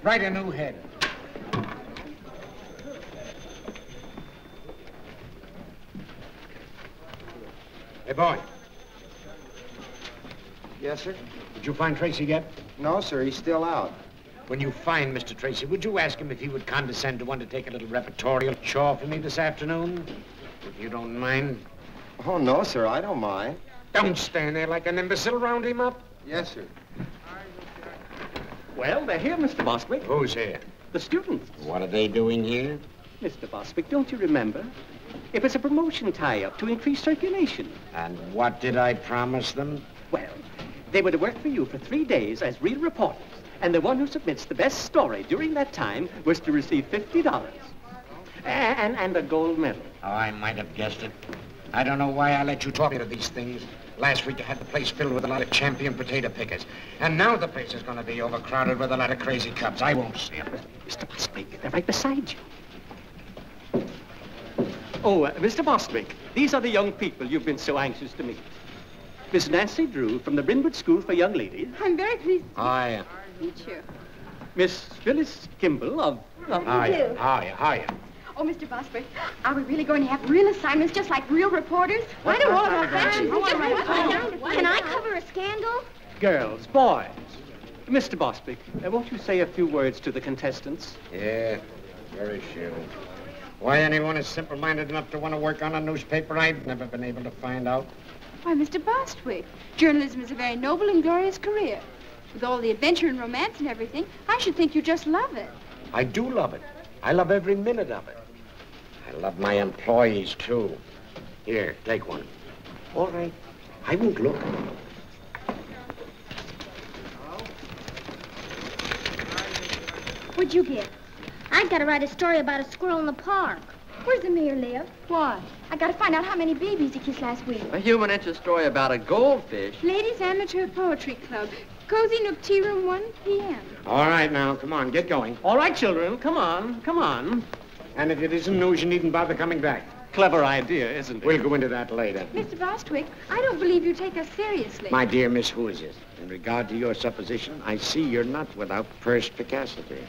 Write a new head. Hey, boy. Yes, sir? Did you find Tracy yet? No, sir. He's still out. When you find Mr. Tracy, would you ask him if he would condescend to undertake a little repertorial chore for me this afternoon? If you don't mind. Oh, no, sir. I don't mind. Don't stand there like an imbecile. Round him up. Yes, sir. Well, they're here, Mr. Bostwick. Who's here? The students. What are they doing here? Mr. Bostwick, don't you remember? It was a promotion tie-up to increase circulation. And what did I promise them? Well, they were to work for you for 3 days as real reporters. And the one who submits the best story during that time was to receive $50. And a gold medal. Oh, I might have guessed it. I don't know why I let you talk into these things. Last week, I had the place filled with a lot of champion potato pickers. And now the place is going to be overcrowded with a lot of crazy cubs. I won't see them. Mr. Bostwick, they're right beside you. Oh, Mr. Bostwick, these are the young people you've been so anxious to meet. Miss Nancy Drew from the Brynwood School for Young Ladies. I'm very pleased Hiya. to meet you. Miss Phyllis Kimball of... Hiya. Oh, Mr. Bostwick, are we really going to have real assignments just like real reporters? I don't want to have Can I cover a scandal? Girls, boys. Mr. Bostwick, won't you say a few words to the contestants? Yeah, very sure. Why anyone is simple-minded enough to want to work on a newspaper, I've never been able to find out. Why, Mr. Bostwick, journalism is a very noble and glorious career. With all the adventure and romance and everything, I should think you just love it. I do love it. I love every minute of it. I love my employees, too. Here, take one. All right. I won't look. What'd you get? I gotta write a story about a squirrel in the park. Where's the mayor live? Why? I gotta find out how many babies he kissed last week. A human interest story about a goldfish. Ladies Amateur Poetry Club. Cozy Nook Tea Room, 1 p.m. All right, now, come on, get going. All right, children, come on, come on. And if it isn't news, you needn't bother coming back. Clever idea, isn't it? We'll go into that later. Mr. Bostwick, I don't believe you take us seriously. My dear Miss Who is it? In regard to your supposition, I see you're not without perspicacity.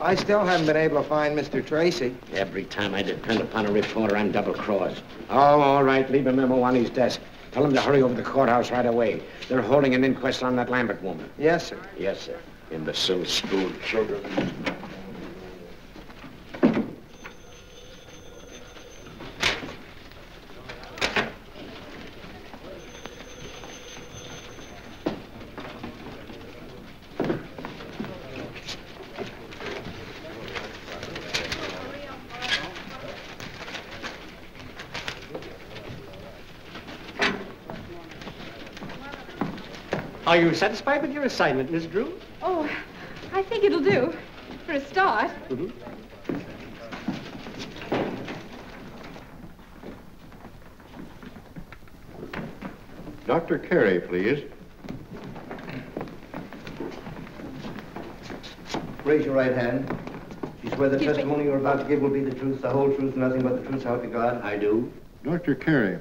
I still haven't been able to find Mr. Tracy. Every time I depend upon a reporter, I'm double-crossed. Oh, all right, leave a memo on his desk. Tell him to hurry over to the courthouse right away. They're holding an inquest on that Lambert woman. Yes, sir. Yes, sir. Imbecile school children. Are you satisfied with your assignment, Miss Drew? Oh, I think it'll do, for a start. Mm-hmm. Dr. Carey, please. Raise your right hand. Do you swear the testimony you're about to give will be the truth, the whole truth, nothing but the truth, so help you God? I do. Dr. Carey,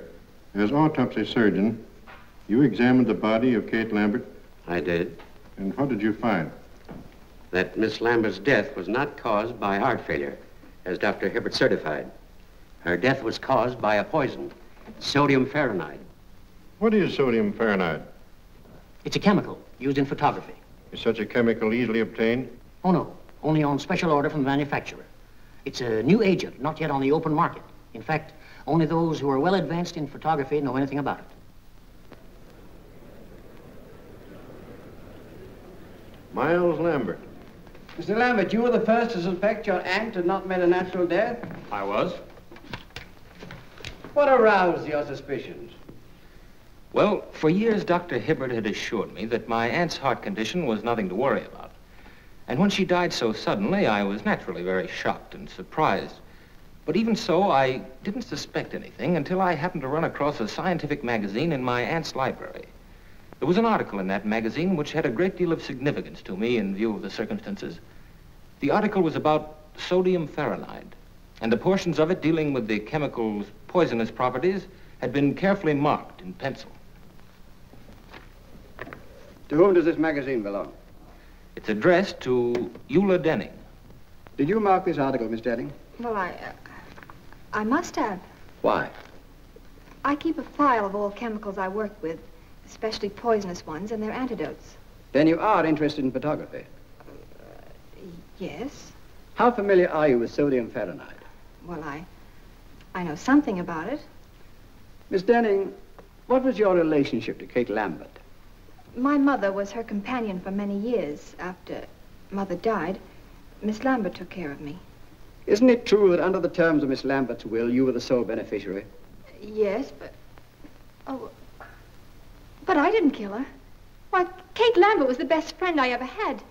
as autopsy surgeon, you examined the body of Kate Lambert? I did. And what did you find? That Miss Lambert's death was not caused by heart failure, as Dr. Hibbert certified. Her death was caused by a poison, sodium fahrenheit. What is sodium fahrenheit? It's a chemical used in photography. Is such a chemical easily obtained? Oh, no. Only on special order from the manufacturer. It's a new agent, not yet on the open market. In fact, only those who are well advanced in photography know anything about it. Miles Lambert. Mr. Lambert, you were the first to suspect your aunt had not met a natural death? I was. What aroused your suspicions? Well, for years, Dr. Hibbert had assured me that my aunt's heart condition was nothing to worry about. And when she died so suddenly, I was naturally very shocked and surprised. But even so, I didn't suspect anything until I happened to run across a scientific magazine in my aunt's library. There was an article in that magazine which had a great deal of significance to me in view of the circumstances. The article was about sodium fahrenheit, and the portions of it dealing with the chemical's poisonous properties had been carefully marked in pencil. To whom does this magazine belong? It's addressed to Eula Denning. Did you mark this article, Miss Denning? Well, I must have. Why? I keep a file of all chemicals I work with, especially poisonous ones and their antidotes. Then you are interested in photography? Yes. How familiar are you with sodium fahrenheit? Well, I know something about it. Miss Denning, what was your relationship to Kate Lambert? My mother was her companion for many years. After Mother died, Miss Lambert took care of me. Isn't it true that under the terms of Miss Lambert's will, you were the sole beneficiary? Yes, but... Oh, but I didn't kill her. Why, Kate Lambert was the best friend I ever had.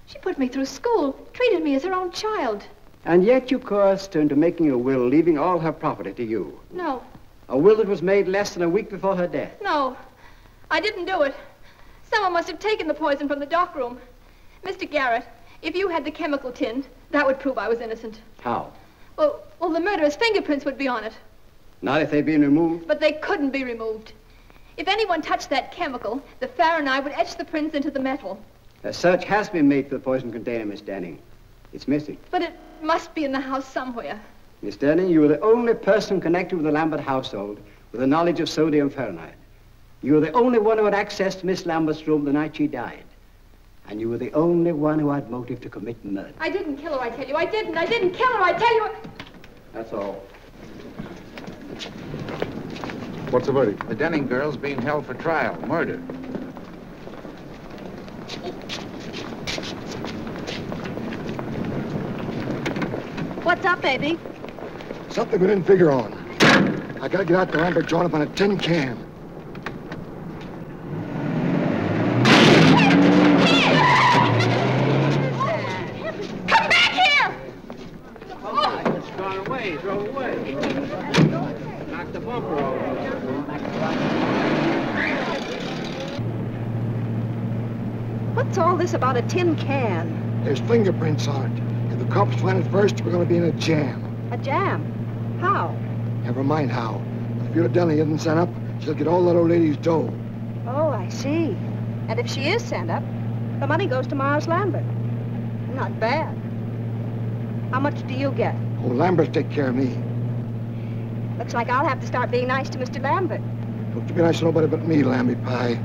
She put me through school, treated me as her own child. And yet you coerced her into making a will, leaving all her property to you. No, A will that was made less than a week before her death. no, I didn't do it. Someone must have taken the poison from the dock room. Mr. Garrett, if you had the chemical tin, that would prove I was innocent. How? Well, the murderer's fingerprints would be on it. Not if they'd been removed? But they couldn't be removed. If anyone touched that chemical, the Fahrenheit would etch the prints into the metal. A search has been made for the poison container, Miss Denning. It's missing. But it must be in the house somewhere. Miss Denning, you were the only person connected with the Lambert household with the knowledge of sodium fahrenheit. You were the only one who had access to Miss Lambert's room the night she died. And you were the only one who had motive to commit murder. I didn't kill her, I tell you. I didn't kill her, I tell you. That's all. What's the verdict? The Denning girl's being held for trial. Murder. What's up, baby? Something we didn't figure on. I gotta get out to Lambert joint up on a tin can. Come back here! Oh, it's gone away. Drove away. Knocked the bumper over. What's all this about a tin can? There's fingerprints on it. If the cops find it first, we're gonna be in a jam. A jam? How? Never mind how. If Eula Denning isn't sent up, she'll get all that old lady's dough. Oh, I see. And if she is sent up, the money goes to Miles Lambert. Not bad. How much do you get? Oh, Lambert take care of me. Looks like I'll have to start being nice to Mr. Lambert. Don't you be nice to nobody but me, Lamby Pie.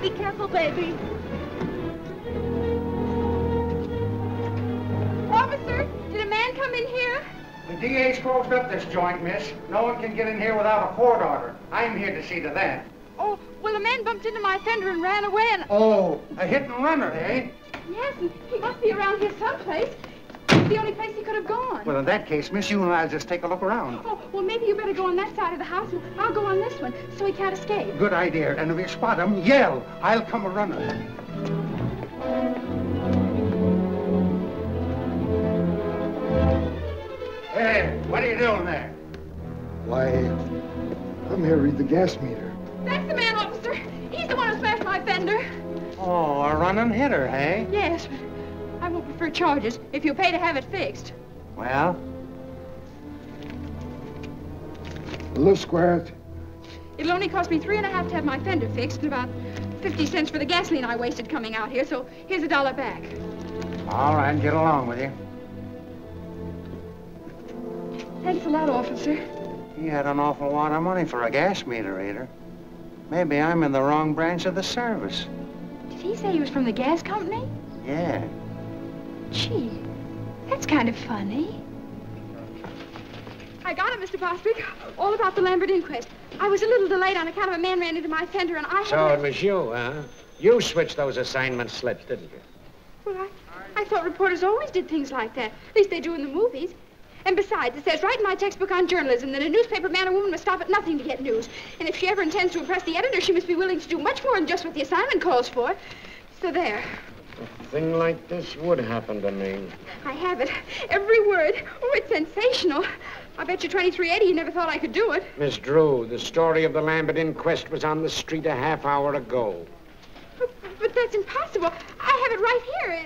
Be careful, baby. Officer, did a man come in here? The DA's closed up this joint, miss. No one can get in here without a court order. I'm here to see to that. Oh, well, a man bumped into my fender and ran away and... Oh, a hit and runner, eh? Yes, and he must be around here someplace. It's the only place he could have gone. Well, in that case, miss, you and I'll just take a look around. Oh, well, maybe you better go on that side of the house, and I'll go on this one, so he can't escape. Good idea. And if you spot him, yell. I'll come a running. Hey, what are you doing there? Why, I'm here to read the gas meter. That's the man, officer. He's the one who smashed my fender. Oh, a running hitter, eh? Yes, but I won't prefer charges if you'll pay to have it fixed. Well? Let's square it. It'll only cost me $3.50 to have my fender fixed and about 50 cents for the gasoline I wasted coming out here, so here's $1 back. All right, get along with you. Thanks a lot, officer. He had an awful lot of money for a gas meter reader. Maybe I'm in the wrong branch of the service. Did he say he was from the gas company? Yeah. Gee, that's kind of funny. I got it, Mr. Bostwick. All about the Lambert inquest. I was a little delayed on account of a man ran into my fender, and I had... So it was you, huh? You switched those assignment slips, didn't you? Well, I thought reporters always did things like that. At least they do in the movies. And besides, it says right in my textbook on journalism that a newspaper man or woman must stop at nothing to get news. And if she ever intends to impress the editor, she must be willing to do much more than just what the assignment calls for. So there. A thing like this would happen to me. I have it. Every word. Oh, it's sensational. I bet you 2380 you never thought I could do it. Miss Drew, the story of the Lambert inquest was on the street a half hour ago. But that's impossible. I have it right here.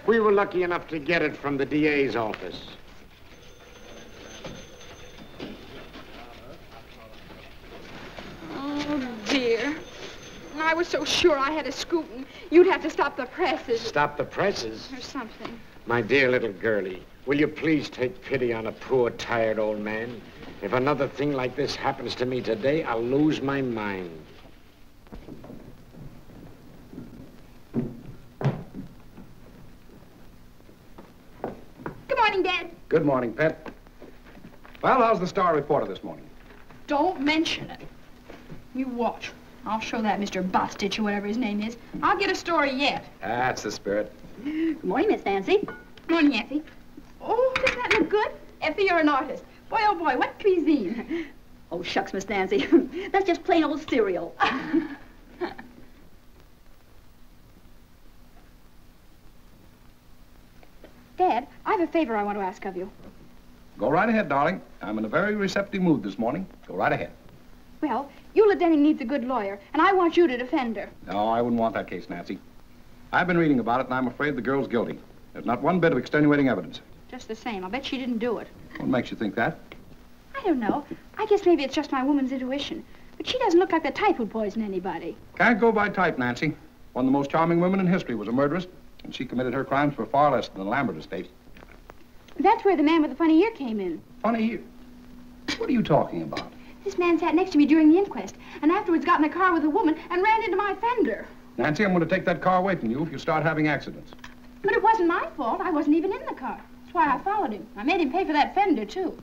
We were lucky enough to get it from the DA's office. Oh, dear. I was so sure I had a scoop, and you'd have to stop the presses. Stop the presses? Or something. My dear little girlie, will you please take pity on a poor, tired old man? If another thing like this happens to me today, I'll lose my mind. Good morning, Dad. Good morning, Pet. Well, how's the Star reporter this morning? Don't mention it. You watch. I'll show that Mr. Bostitch or whatever his name is. I'll get a story yet. That's the spirit. Good morning, Miss Nancy. Good morning, Effie. Oh, does that look good? Effie, you're an artist. Boy, oh boy, what cuisine? Oh, shucks, Miss Nancy. That's just plain old cereal. Dad, I have a favor I want to ask of you. Go right ahead, darling. I'm in a very receptive mood this morning. Go right ahead. Well, Eula Denning needs a good lawyer, and I want you to defend her. No, I wouldn't want that case, Nancy. I've been reading about it, and I'm afraid the girl's guilty. There's not one bit of extenuating evidence. Just the same. I'll bet she didn't do it. What makes you think that? I don't know. I guess maybe it's just my woman's intuition. But she doesn't look like the type who'd poison anybody. Can't go by type, Nancy. One of the most charming women in history was a murderess, and she committed her crimes for far less than the Lambert estate. That's where the man with the funny ear came in. Funny ear? What are you talking about? This man sat next to me during the inquest, and afterwards got in a car with a woman and ran into my fender. Nancy, I'm going to take that car away from you if you start having accidents. But it wasn't my fault. I wasn't even in the car. That's why I followed him. I made him pay for that fender, too.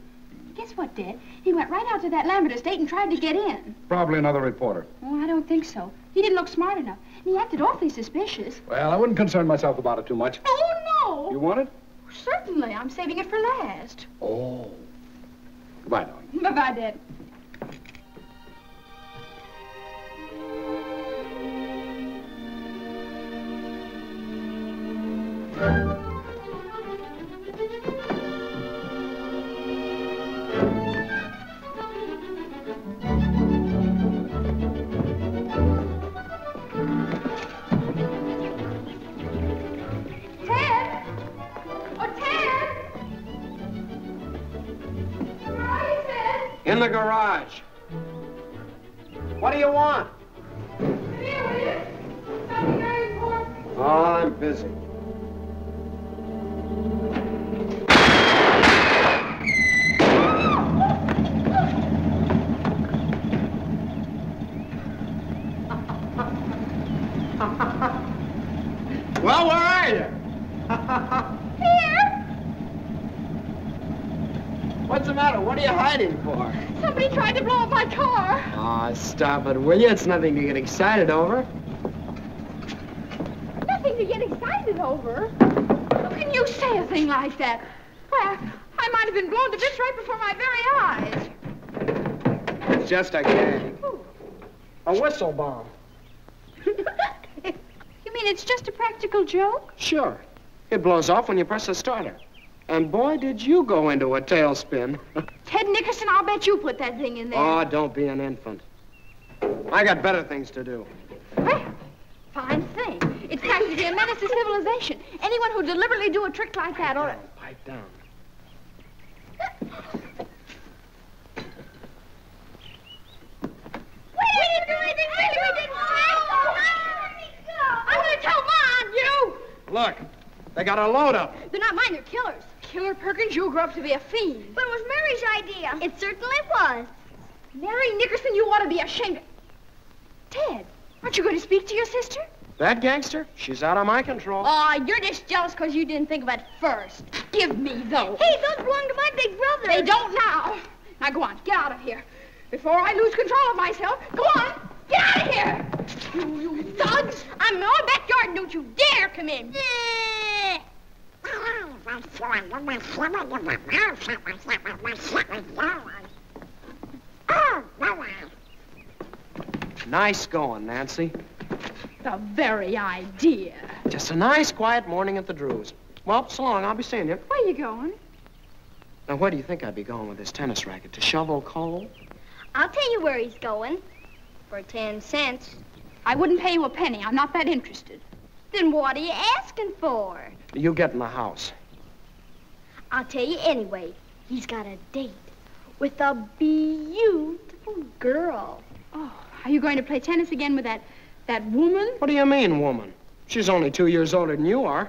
Guess what, Dad? He went right out to that Lambert estate and tried to get in. Probably another reporter. Oh, I don't think so. He didn't look smart enough. And he acted awfully suspicious. Well, I wouldn't concern myself about it too much. Oh, no! You want it? Certainly. I'm saving it for last. Oh. Goodbye, darling. Bye-bye, Dad. In the garage. What do you want? Oh, I'm busy. Well, where are you? Here! What's the matter? What are you hiding for? Somebody tried to blow up my car. Oh, stop it, will you? It's nothing to get excited over. Nothing to get excited over? How can you say a thing like that? Why, I might have been blown to bits right before my very eyes. It's just a gag. A whistle bomb. You mean it's just a practical joke? Sure. It blows off when you press the starter. And boy, did you go into a tailspin. Ted Nickerson, I'll bet you put that thing in there. Oh, don't be an infant. I got better things to do. Well, fine thing. It's practically a menace to civilization. Anyone who deliberately do a trick like that ought to... Pipe down. I'm going to tell Mom, you! Look, they got a load up. They're not mine, they're killers. Killer Perkins, you'll grow up to be a fiend. But it was Mary's idea. It certainly was. Mary Nickerson, you ought to be ashamed. Ted, aren't you going to speak to your sister? That gangster? She's out of my control. Oh, you're just jealous because you didn't think of it first. Give me those. Hey, those belong to my big brother. They don't now. Now go on, get out of here. Before I lose control of myself, go on, get out of here. You thugs. I'm in our backyard and don't you dare come in. Nice going, Nancy. The very idea. Just a nice, quiet morning at the Drews. Well, so long. I'll be seeing you. Where you going? Now, where do you think I'd be going with this tennis racket? To shovel coal? I'll tell you where he's going. For 10 cents. I wouldn't pay you a penny. I'm not that interested. Then what are you asking for? You get in the house. I'll tell you anyway. He's got a date with a beautiful girl. Oh, are you going to play tennis again with that woman? What do you mean, woman? She's only 2 years older than you are.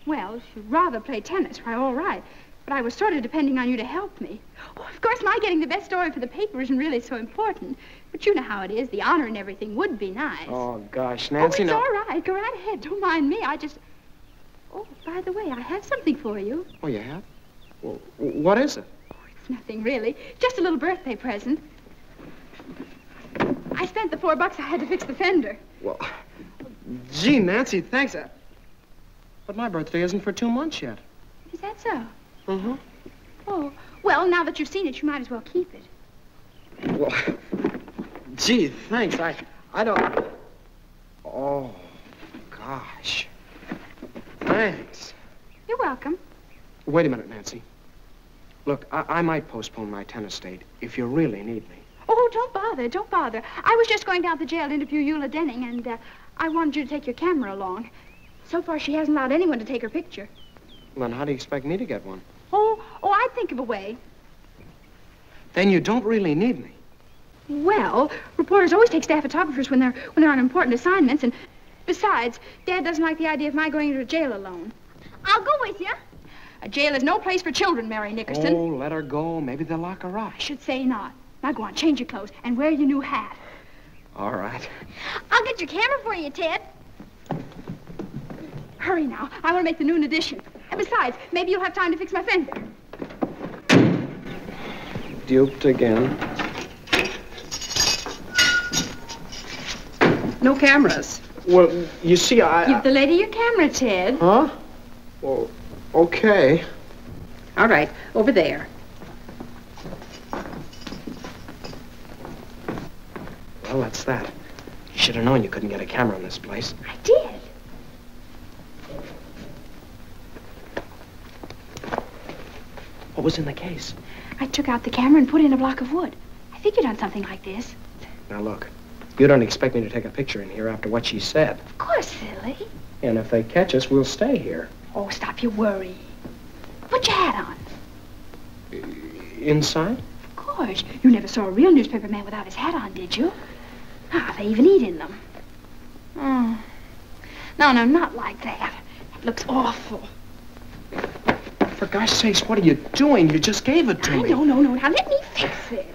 Well, if you'd rather play tennis, why, all right. But I was sort of depending on you to help me. Oh, of course, my getting the best story for the paper isn't really so important. But you know how it is. The honor and everything would be nice. Oh, gosh, Nancy, it's all right. Go right ahead. Don't mind me. Oh, by the way, I have something for you. Oh, you have? Well, what is it? Oh, it's nothing, really. Just a little birthday present. I spent the $4 I had to fix the fender. Well, gee, Nancy, thanks. But my birthday isn't for 2 months yet. Is that so? Mm-hmm. Oh, well, now that you've seen it, you might as well keep it. Well, gee, thanks. I don't... Oh, gosh. Thanks. You're welcome. Wait a minute, Nancy. Look, I might postpone my tennis date if you really need me. Oh, don't bother. I was just going down to the jail to interview Eula Denning, and I wanted you to take your camera along. So far, she hasn't allowed anyone to take her picture. Well, then how do you expect me to get one? Oh, I'd think of a way. Then you don't really need me. Well, reporters always take staff photographers when they're on important assignments, and besides, Dad doesn't like the idea of my going into a jail alone. I'll go with you. A jail is no place for children, Mary Nickerson. Oh, let her go. Maybe they'll lock her up. I should say not. Now go on, change your clothes, and wear your new hat. All right. I'll get your camera for you, Ted. Hurry now. I want to make the noon edition. And besides, maybe you'll have time to fix my fender. Duped again. No cameras. Well, you see, Give the lady your camera, Ted. Huh? Well, okay. All right, over there. Well, that's that. You should have known you couldn't get a camera in this place. I did. What was in the case? I took out the camera and put in a block of wood. I figured on something like this. Now, look. You don't expect me to take a picture in here after what she said. Of course, silly. And if they catch us, we'll stay here. Oh, stop your worry. Put your hat on. Inside? Of course. You never saw a real newspaper man without his hat on, did you? Ah, they even eat in them. Oh. No, not like that. It looks awful. For gosh sakes, what are you doing? You just gave it to me. No. Now, let me fix it.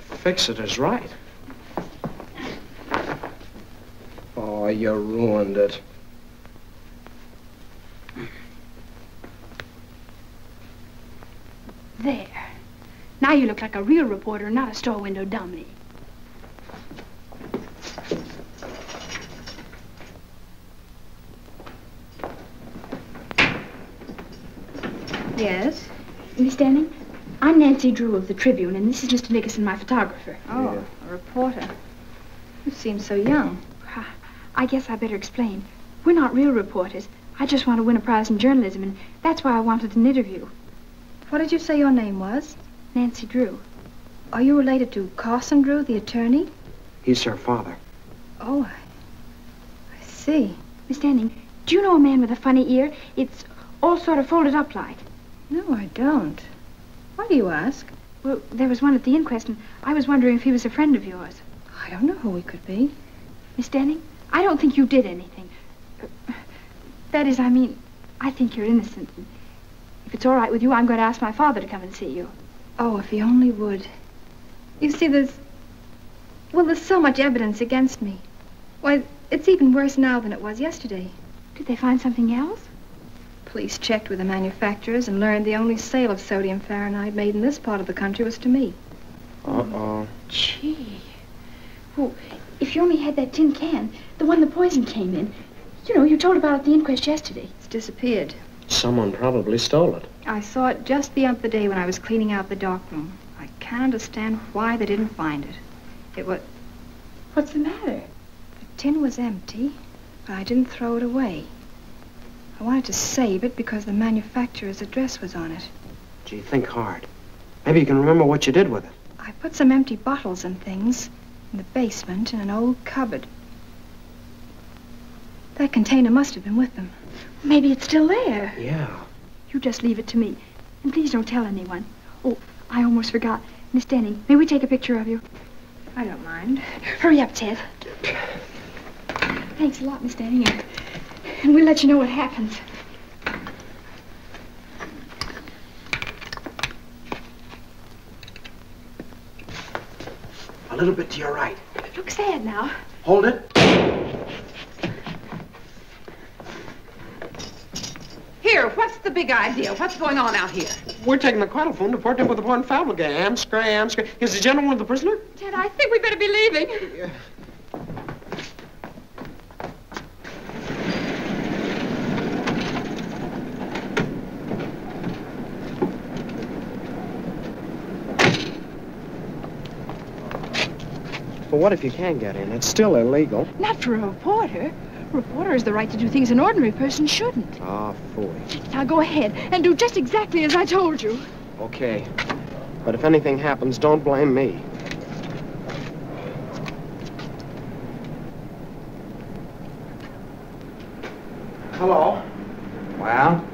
Fix it is right. Oh, you ruined it. There. Now you look like a real reporter, not a store window dummy. Yes? Miss Denning, I'm Nancy Drew of the Tribune, and this is Mr. Nickerson, my photographer. Oh, a reporter. You seem so young. I guess I better explain. We're not real reporters. I just want to win a prize in journalism, and that's why I wanted an interview. What did you say your name was? Nancy Drew. Are you related to Carson Drew, the attorney? He's her father. Oh, I see. Miss Denning, do you know a man with a funny ear? It's all sort of folded up like. No, I don't. Why do you ask? Well, there was one at the inquest, and I was wondering if he was a friend of yours. I don't know who he could be. Miss Denning, I don't think you did anything. That is, I mean, I think you're innocent. If If it's all right with you, I'm going to ask my father to come and see you. Oh, if he only would. You see, there's so much evidence against me. Why, it's even worse now than it was yesterday. Did they find something else? Police checked with the manufacturers and learned the only sale of sodium fahrenheit made in this part of the country was to me. Uh-oh. Gee. Well, if you only had that tin can, the one the poison came in. You know, you told about it at the inquest yesterday. It's disappeared. Someone probably stole it. I saw it just the other day when I was cleaning out the darkroom. I can't understand why they didn't find it. It was... What's the matter? The tin was empty, but I didn't throw it away. I wanted to save it because the manufacturer's address was on it. Gee, think hard. Maybe you can remember what you did with it. I put some empty bottles and things in the basement in an old cupboard. That container must have been with them. Maybe it's still there. Yeah. You just leave it to me. And please don't tell anyone. Oh, I almost forgot. Miss Denning, may we take a picture of you? I don't mind. Hurry up, Ted. Thanks a lot, Miss Denning. And we'll let you know what happens. A little bit to your right. Look sad now. Hold it. Here, what's the big idea? What's going on out here? We're taking the quadrophone to port him with the point family game. Scram. Is the gentleman with the prisoner? Ted, I think we better be leaving. But what if you can get in? It's still illegal. Not for a reporter. A reporter has the right to do things an ordinary person shouldn't. Ah, fool. Now go ahead and do just exactly as I told you. Okay. But if anything happens, don't blame me. Hello? Well?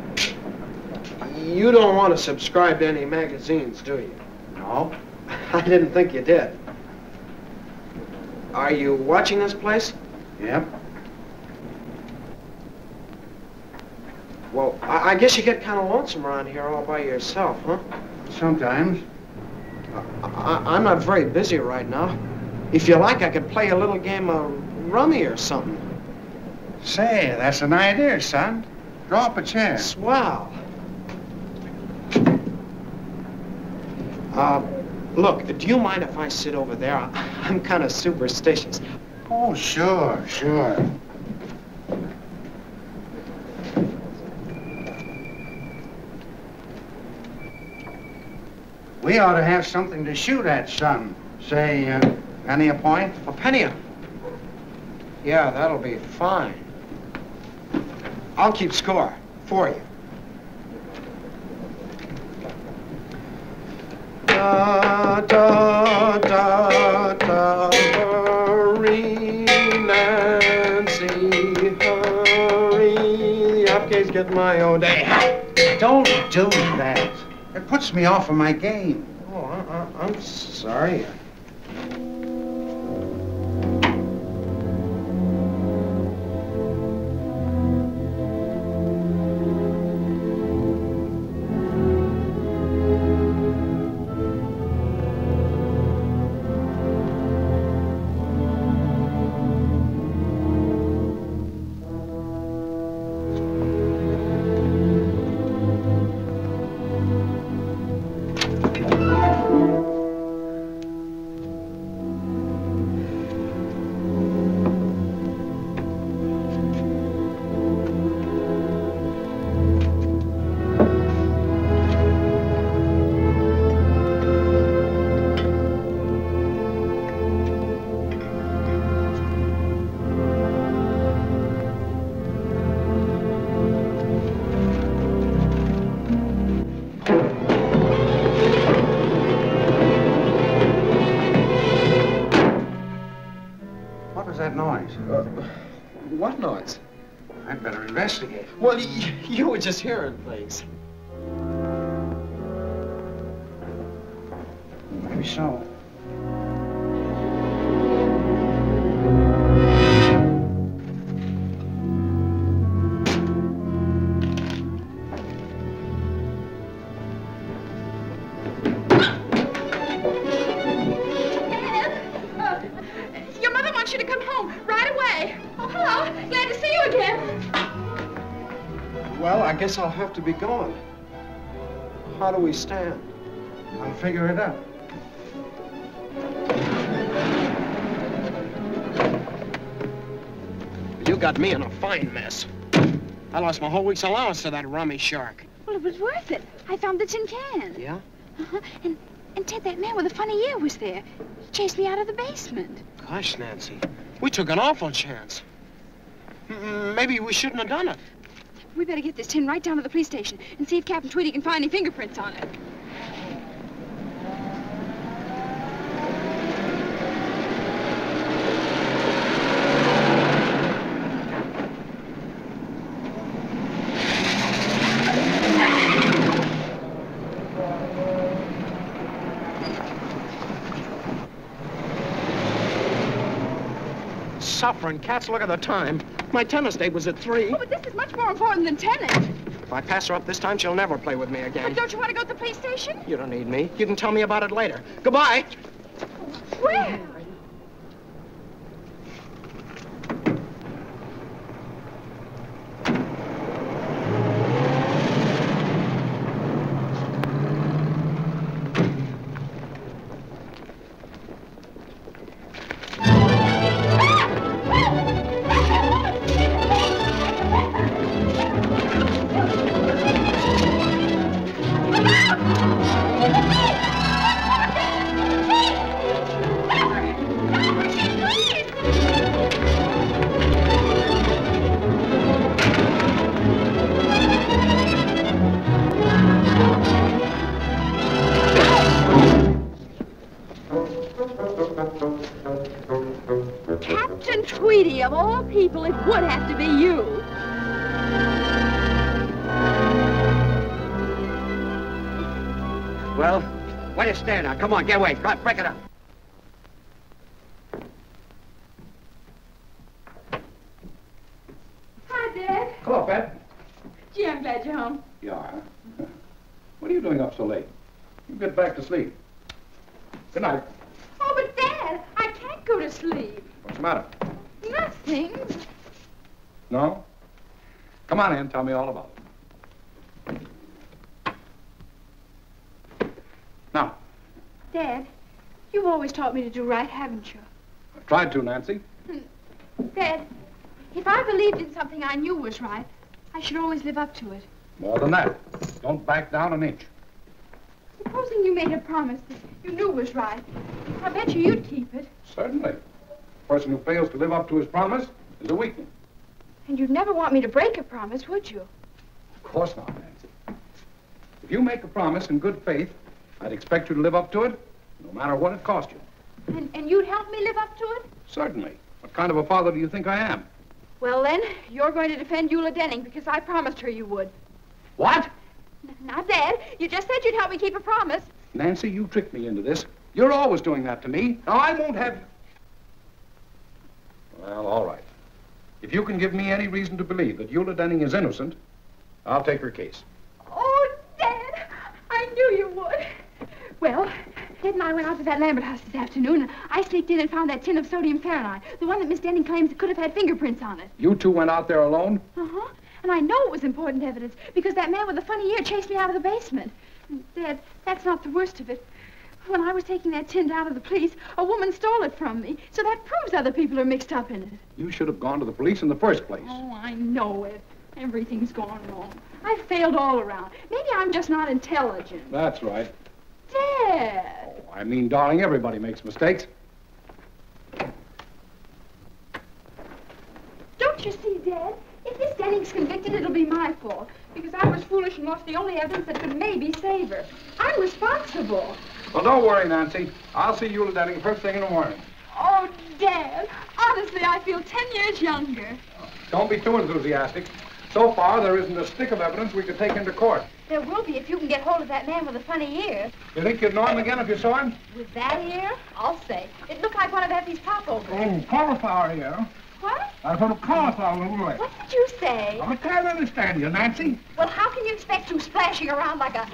You don't want to subscribe to any magazines, do you? No. I didn't think you did. Are you watching this place? Yep. Well, I guess you get kind of lonesome around here all by yourself, huh? Sometimes. I'm not very busy right now. If you like, I could play a little game of rummy or something. Say, that's an idea, son. Draw up a chair. Swell. Look, do you mind if I sit over there? I'm kind of superstitious. Oh, sure, sure. We ought to have something to shoot at, son. Say, penny a point? A penny a... Yeah, that'll be fine. I'll keep score for you. Da, da, da, da, hurry, Nancy, hurry. The upgate's get my own day. Don't do that. It puts me off of my game. Oh, I'm sorry. What noise? I'd better investigate. Well, you were just hearing things. Maybe so. Hello. Glad to see you again. Well, I guess I'll have to be gone. How do we stand? I'll figure it out. You got me in a fine mess. I lost my whole week's allowance to that rummy shark. Well, it was worth it. I found the tin can. Yeah? Uh-huh. And Ted, that man with the funny ear was there. He chased me out of the basement. Gosh, Nancy, we took an awful chance. Maybe we shouldn't have done it. We better get this tin right down to the police station and see if Captain Tweedy can find any fingerprints on it. Suffering cats, look at the time. My tennis date was at 3. Oh, but this is much more important than tennis. If I pass her up this time, she'll never play with me again. But don't you want to go to the police station? You don't need me. You can tell me about it later. Goodbye. Where? Captain Tweedy, of all people, it would have to be you. Well, why do you stand now? Come on, get away. Break it up. Hi, Dad. Hello, Pat. Gee, I'm glad you're home. You are? What are you doing up so late? You get back to sleep. Good night. Oh, but Dad, I can't go to sleep. What's the matter? Nothing. No? Come on in, tell me all about it. Now, Dad, you've always taught me to do right, haven't you? I tried to, Nancy. Dad, if I believed in something I knew was right, I should always live up to it. More than that. Don't back down an inch. Supposing you made a promise that you knew was right, I bet you'd keep it. Certainly. A person who fails to live up to his promise is a weakling. And you'd never want me to break a promise, would you? Of course not, Nancy. If you make a promise in good faith, I'd expect you to live up to it, no matter what it cost you. And you'd help me live up to it? Certainly. What kind of a father do you think I am? Well, then, you're going to defend Eula Denning because I promised her you would. What? Now, Dad, you just said you'd help me keep a promise. Nancy, you tricked me into this. You're always doing that to me. Now, I won't have you. Well, all right. If you can give me any reason to believe that Eula Denning is innocent, I'll take her case. Oh, Dad, I knew you would. Well, Ted and I went out to that Lambert house this afternoon, and I sneaked in and found that tin of sodium Fahrenheit, the one that Miss Denning claims could have had fingerprints on it. You two went out there alone? Uh-huh. And I know it was important evidence because that man with the funny ear chased me out of the basement. And Dad, that's not the worst of it. When I was taking that tin down to the police, a woman stole it from me. So that proves other people are mixed up in it. You should have gone to the police in the first place. Oh, I know it. Everything's gone wrong. I failed all around. Maybe I'm just not intelligent. That's right. Dad! Oh, I mean, darling, everybody makes mistakes. Don't you see, Dad? If Miss Denning's convicted, it'll be my fault. Because I was foolish and lost the only evidence that could maybe save her. I'm responsible. Well, don't worry, Nancy. I'll see Eula Denning first thing in the morning. Oh, Dad, honestly, I feel 10 years younger. Don't be too enthusiastic. So far, there isn't a stick of evidence we could take into court. There will be if you can get hold of that man with the funny ear. You think you'd know him again if you saw him? With that ear? I'll say. It looked like one of Effie's popovers. Oh, cauliflower here. What? I put a cauliflower in the way. What did you say? I can't understand you, Nancy. Well, how can you expect you splashing around like a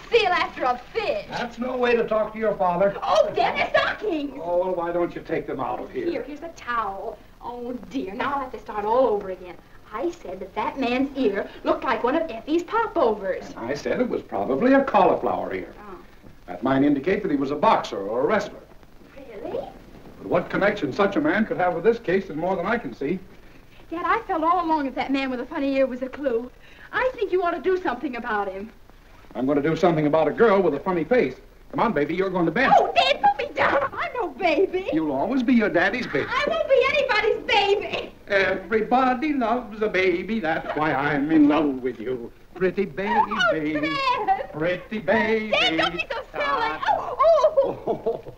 seal after a fish? That's no way to talk to your father. Oh, Dad, they're stockings. Oh, well, why don't you take them out of here? Here's a towel. Oh, dear. Now I'll have to start all over again. I said that that man's ear looked like one of Effie's popovers. And I said it was probably a cauliflower ear. Oh. That might indicate that he was a boxer or a wrestler. Really? But what connection such a man could have with this case is more than I can see. Dad, I felt all along that man with a funny ear was a clue. I think you ought to do something about him. I'm going to do something about a girl with a funny face. Come on, baby, you're going to bed. Oh, Dad, put me down. I'm no baby. You'll always be your daddy's baby. I won't be anybody's baby. Everybody loves a baby. That's why I'm in love with you. Pretty baby, baby. Dad. Pretty baby. Dad, don't be so silly. Oh.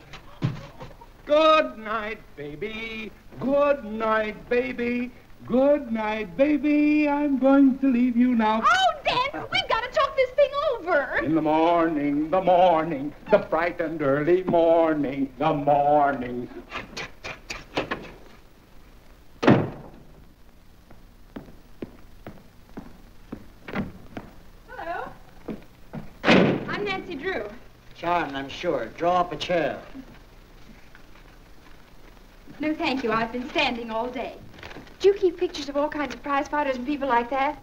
Good night, baby. Good night, baby. Good night, baby. I'm going to leave you now. Oh, Dad, we've got to talk this thing over. In the morning, the bright and early morning, the morning. Hello. I'm Nancy Drew. Charmed, I'm sure. Draw up a chair. No, thank you. I've been standing all day. Do you keep pictures of all kinds of prize fighters and people like that?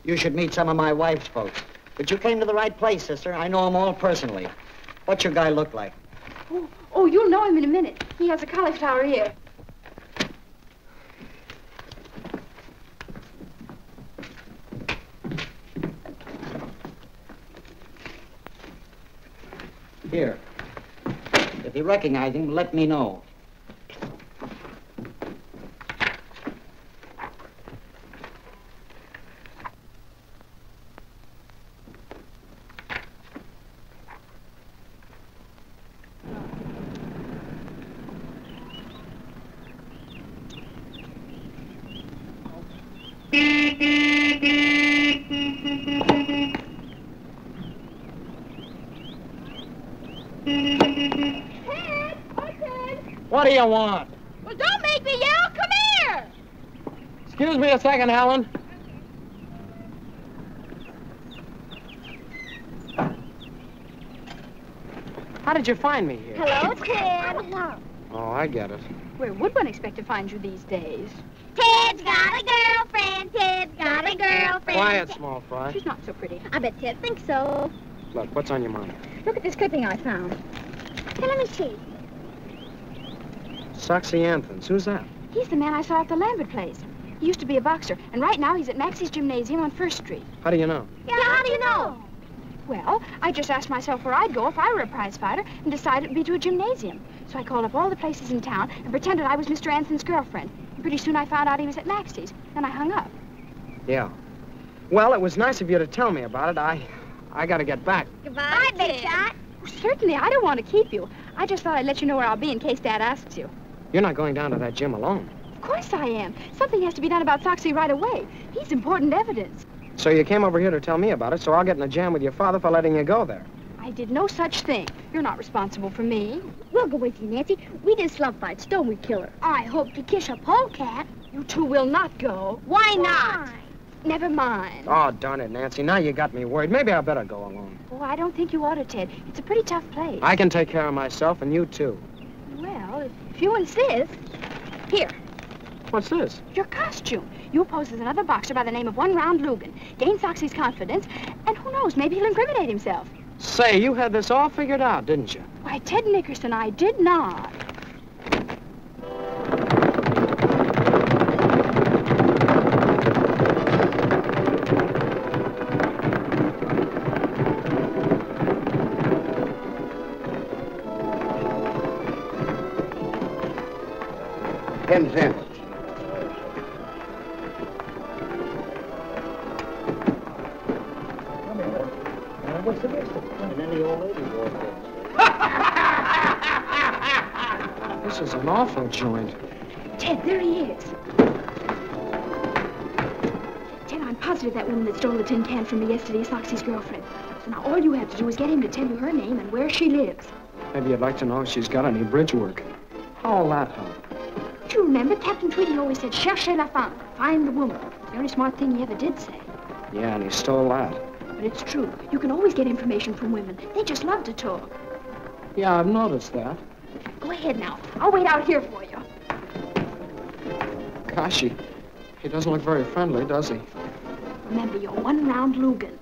You should meet some of my wife's folks. But you came to the right place, sister. I know them all personally. What's your guy look like? Oh, you'll know him in a minute. He has a cauliflower ear. Here. If you recognize him, let me know. What do you want? Well, don't make me yell. Come here. Excuse me a second, Helen. How did you find me here? Hello, Ted. Oh, I get it. Where would one expect to find you these days? Ted's got a girlfriend. Ted's got a girlfriend. Quiet, small fry. She's not so pretty. I bet Ted thinks so. Look, what's on your mind? Look at this clipping I found. Hey, let me see. Soxy Anthons. Who's that? He's the man I saw at the Lambert place. He used to be a boxer, and right now he's at Maxie's Gymnasium on 1st Street. How do you know? Yeah, how do you know? Well, I just asked myself where I'd go if I were a prize fighter and decided it'd be to a gymnasium. So I called up all the places in town and pretended I was Mr. Anson's girlfriend. And pretty soon I found out he was at Maxie's. Then I hung up. Yeah. Well, it was nice of you to tell me about it. I gotta get back. Goodbye, Big Shot. Oh, certainly, I don't want to keep you. I just thought I'd let you know where I'll be in case Dad asks you. You're not going down to that gym alone. Of course I am. Something has to be done about Soxy right away. He's important evidence. So you came over here to tell me about it, so I'll get in a jam with your father for letting you go there. I did no such thing. You're not responsible for me. We'll go with you, Nancy. We did slump fights, don't we, Killer? I hope to kiss a polecat. You two will not go. Why not? Never mind. Oh, darn it, Nancy. Now you got me worried. Maybe I better go alone. Oh, I don't think you ought to, Ted. It's a pretty tough place. I can take care of myself, and you too. Well, if you insist. Here. What's this? Your costume. You pose as another boxer by the name of One Round Lugan. Gain Soxy's confidence, and who knows, maybe he'll incriminate himself. Say, you had this all figured out, didn't you? Why, Ted Nickerson, I did not. Ten cents. What's the next one? And then the old lady goes This is an awful joint. Ted, there he is. Ted, I'm positive that woman that stole the tin can from me yesterday is Soxy's girlfriend. So now all you have to do is get him to tell you her name and where she lives. Maybe you'd like to know if she's got any bridge work. How'll that help? Do you remember Captain Tweedy always said, cherchez la femme, find the woman. It's the only smart thing he ever did say. Yeah, and he stole that. But it's true. You can always get information from women. They just love to talk. Yeah, I've noticed that. Go ahead now. I'll wait out here for you. Gosh, he doesn't look very friendly, does he? Remember your one-round Lugan.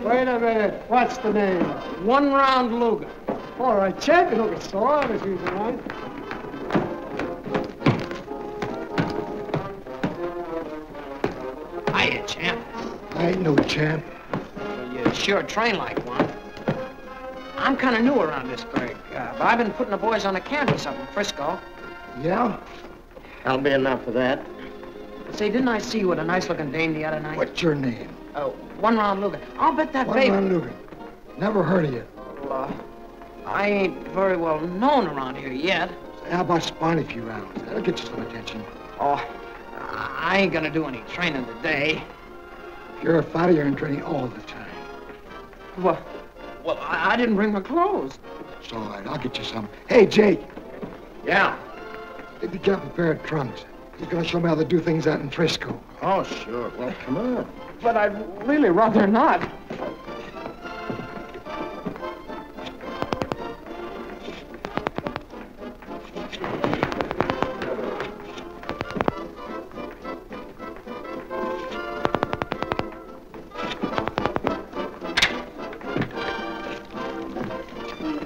Wait a minute. What's the name? One-round Lugan. All right, champion Lugan. So on as usual, right? Hiya, champ. I ain't no champ. Well, you sure train like one. I'm kind of new around this burg, but I've been putting the boys on the canvas up in Frisco. Yeah? That'll be enough of that. Say, didn't I see you with a nice-looking dame the other night? What's your name? One-round Lugan. I'll bet that baby... One-round Lugan. Never heard of you. Well, I ain't very well known around here yet. How about spawning a few rounds? That'll get you some attention. Oh, I ain't gonna do any training today. If you're a fighter, you're in training all the time. Well, I didn't bring my clothes. It's all right. I'll get you some. Hey, Jake. Yeah? If you got a pair of trunks, he's gonna show me how they do things out in Frisco. Oh, sure. Well, Come on. But I'd really rather not.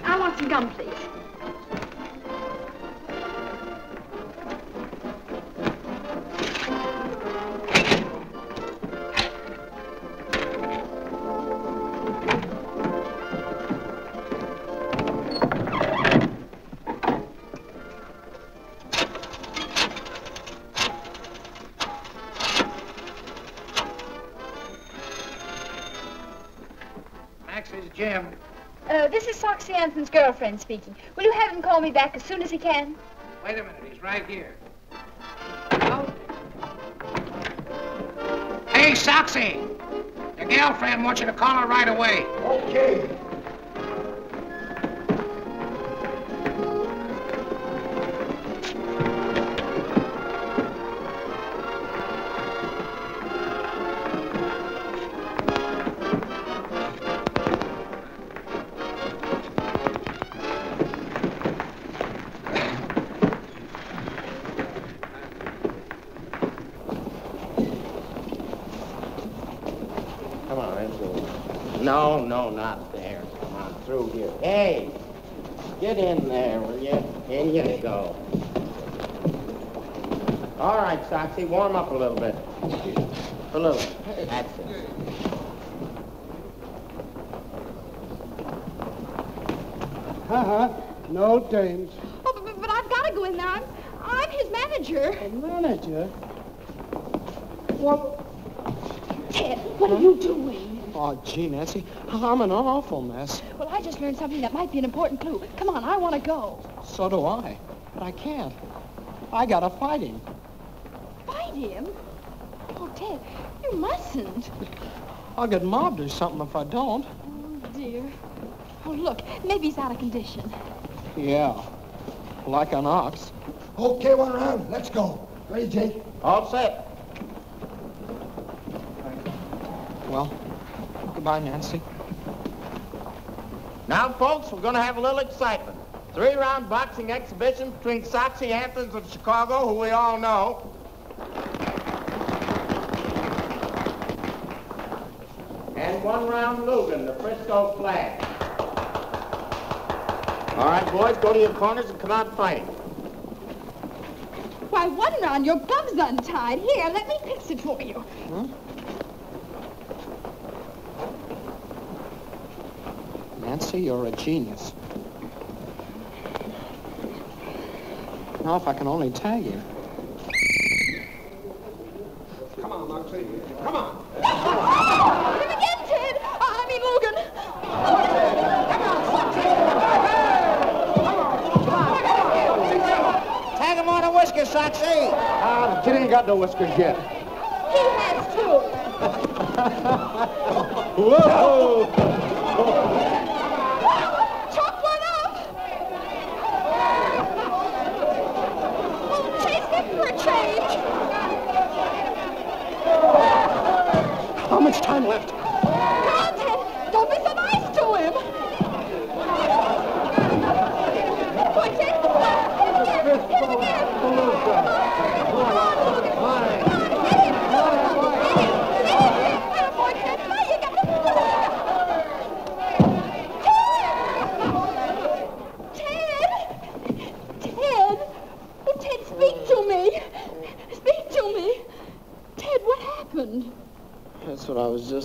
I want some gum, please. Max is Jim. This is Foxy Anson's girlfriend speaking. Will you have him call me back as soon as he can? Wait a minute, he's right here. Hey, Soxy! Your girlfriend wants you to call her right away. Okay. Come on, let's go. No, not there. Come on, through here. Hey, get in there, will you? In you go. All right, Soxy, warm up a little bit. A little. That's it. No dames. Oh, but I've got to go in there. I'm his manager. A manager? What? Ted, what are you doing? Oh, gee, Nancy, I'm in an awful mess. Well, I just learned something that might be an important clue. Come on, I want to go. So do I. But I can't. I gotta fight him. Fight him? Oh, Ted, you mustn't. I'll get mobbed or something if I don't. Oh, dear. Oh, look, maybe he's out of condition. Yeah, like an ox. Okay, one round. Let's go. Ready, Jake? All set. Well, goodbye, Nancy. Now, folks, we're going to have a little excitement. 3-round boxing exhibition between Soxy Anthons of Chicago, who we all know, and 1-round Lugan, the Frisco flag. All right, boys, go to your corners and come out fighting. Why, 1 round, your gum's untied. Here, let me fix it for you. Huh? Nancy, you're a genius. Now, if I can only tag him. Come on, Moxie. Come on. Hit him again, Ted. I mean, Logan. Tag him on a whisker, Soxy. The kid ain't got no whiskers yet. He has too. Whoa! Chop one up. Oh, chase him for a change. How much time left? Come on, Ted. Don't be so nice to him.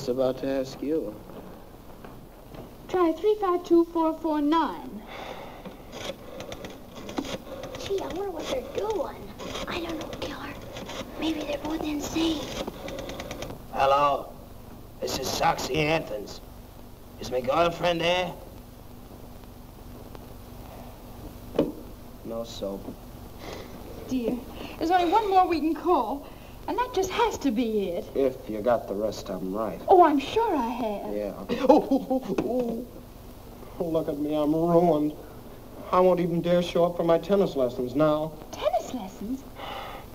just about to ask you. Try 352449. Gee, I wonder what they're doing. I don't know, Killer. Maybe they're both insane. Hello. This is Soxy Anthons. Is my girlfriend there? No soap. Dear, there's only one more we can call, and that just has to be it. If you got the rest of them right. Oh, I'm sure I have. Yeah. Oh, look at me, I'm ruined. I won't even dare show up for my tennis lessons now. Tennis lessons?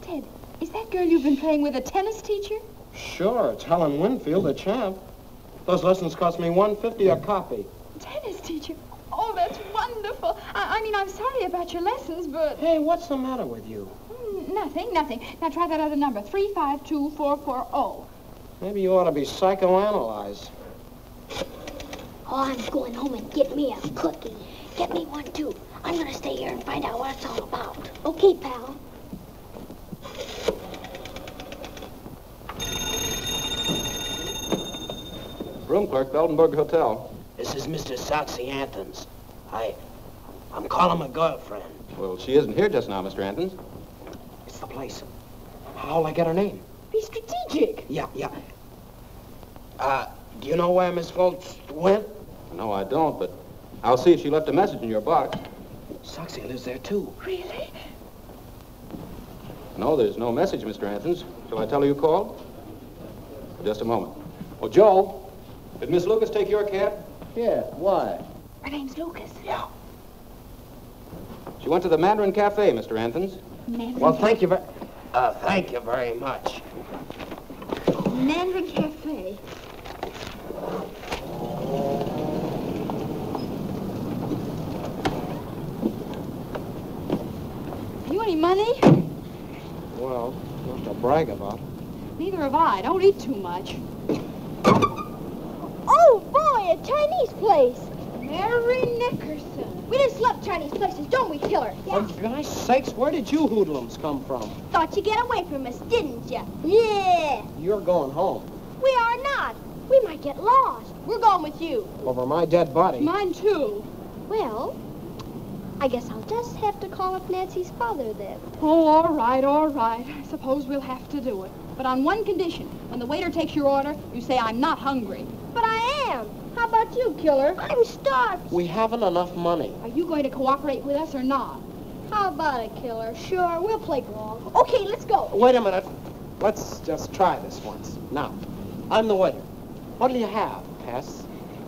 Ted, is that girl you've been playing with a tennis teacher? Sure, it's Helen Winfield, the champ. Those lessons cost me $1.50 a copy. Tennis teacher? Oh, that's wonderful. I mean, I'm sorry about your lessons, but... Hey, what's the matter with you? Nothing. Now try that other number, 352440. Maybe you ought to be psychoanalyzed. Oh, I'm going home and get me a cookie. Get me one, too. I'm going to stay here and find out what it's all about. Okay, pal. Room clerk, Beldenburg Hotel. This is Mr. Soxy Anthons. I'm calling my girlfriend. Well, she isn't here just now, Mr. Anthons. It's the place. How'll I get her name? Be strategic. Yeah. Do you know where Miss Foltz went? No, I don't, but I'll see if she left a message in your box. Soxy lives there, too. Really? No, there's no message, Mr. Anthons. Shall I tell her you called? Just a moment. Oh, Joe, did Miss Lucas take your cab? Yeah, why? Her name's Lucas. Yeah. She went to the Mandarin Cafe, Mr. Anthons. Mandarin Well, thank you very much. Mandarin Cafe. You any money? Well, not to brag about. Neither have I. Don't eat too much. Oh, boy, a Chinese place. Mary Nickerson. We just love Chinese places, don't we, Killer? For gosh sakes, where did you hoodlums come from? Thought you'd get away from us, didn't you? Yeah. You're going home. We are not. We might get lost. We're going with you. Over my dead body. Mine, too. Well, I guess I'll just have to call up Nancy's father then. Oh, all right. I suppose we'll have to do it. But on one condition. When the waiter takes your order, you say, I'm not hungry. But I am. How about you, Killer? I'm starved. We haven't enough money. Are you going to cooperate with us or not? How about it, Killer? Sure, we'll play along. Okay, let's go. Wait a minute. Let's just try this once. Now, I'm the waiter. What'll you have, Tess?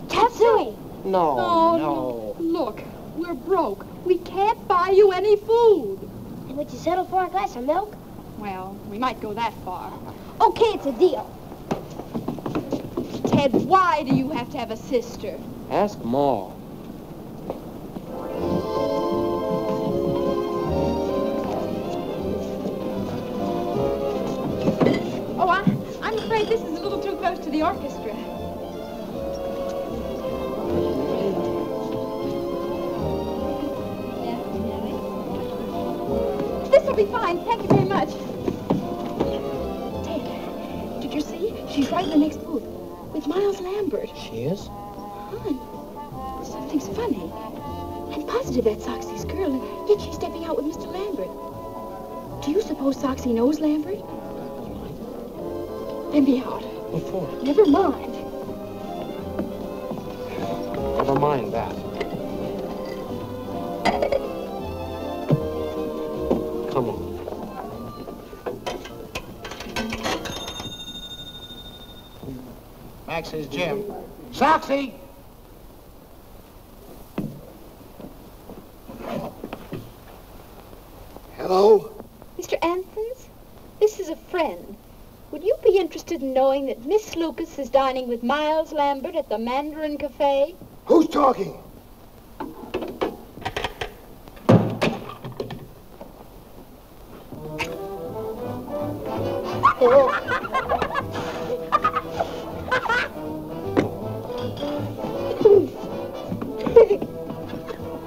Tatsui. No. Look, we're broke. We can't buy you any food. And would you settle for a glass of milk? Well, we might go that far. Okay, it's a deal. Ted, why do you have to have a sister? Ask Ma. Oh, I'm afraid this is a little too close to the orchestra. This'll be fine. Thank you very much. Ted, did you see? She's right in the next booth with Miles Lambert. She is? Hon, something's funny. I'm positive that's Soxy's girl, and yet she's stepping out with Mr. Lambert. Do you suppose Soxy knows Lambert? Let me out. Before. Never mind. Never mind that. Come on. Max's gym. Soxy! Hello? Mr. Anthons, this is a friend. Would you be interested in knowing that Miss Lucas is dining with Miles Lambert at the Mandarin Cafe? Who's talking?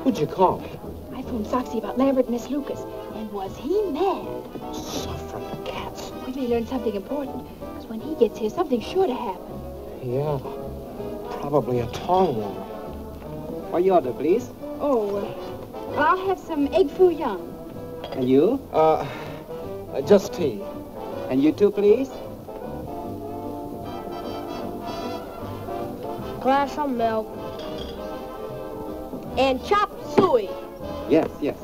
Who'd you call? I phoned Soxy about Lambert and Miss Lucas, and was he mad? Suffering cats. We may learn something important, because when he gets here, something's sure to happen. Yeah, probably a tall one. What you order, please? Oh, well, I'll have some egg foo young. And you? Just tea. And you too, please? Glass of milk. And chop suey. Yes, yes.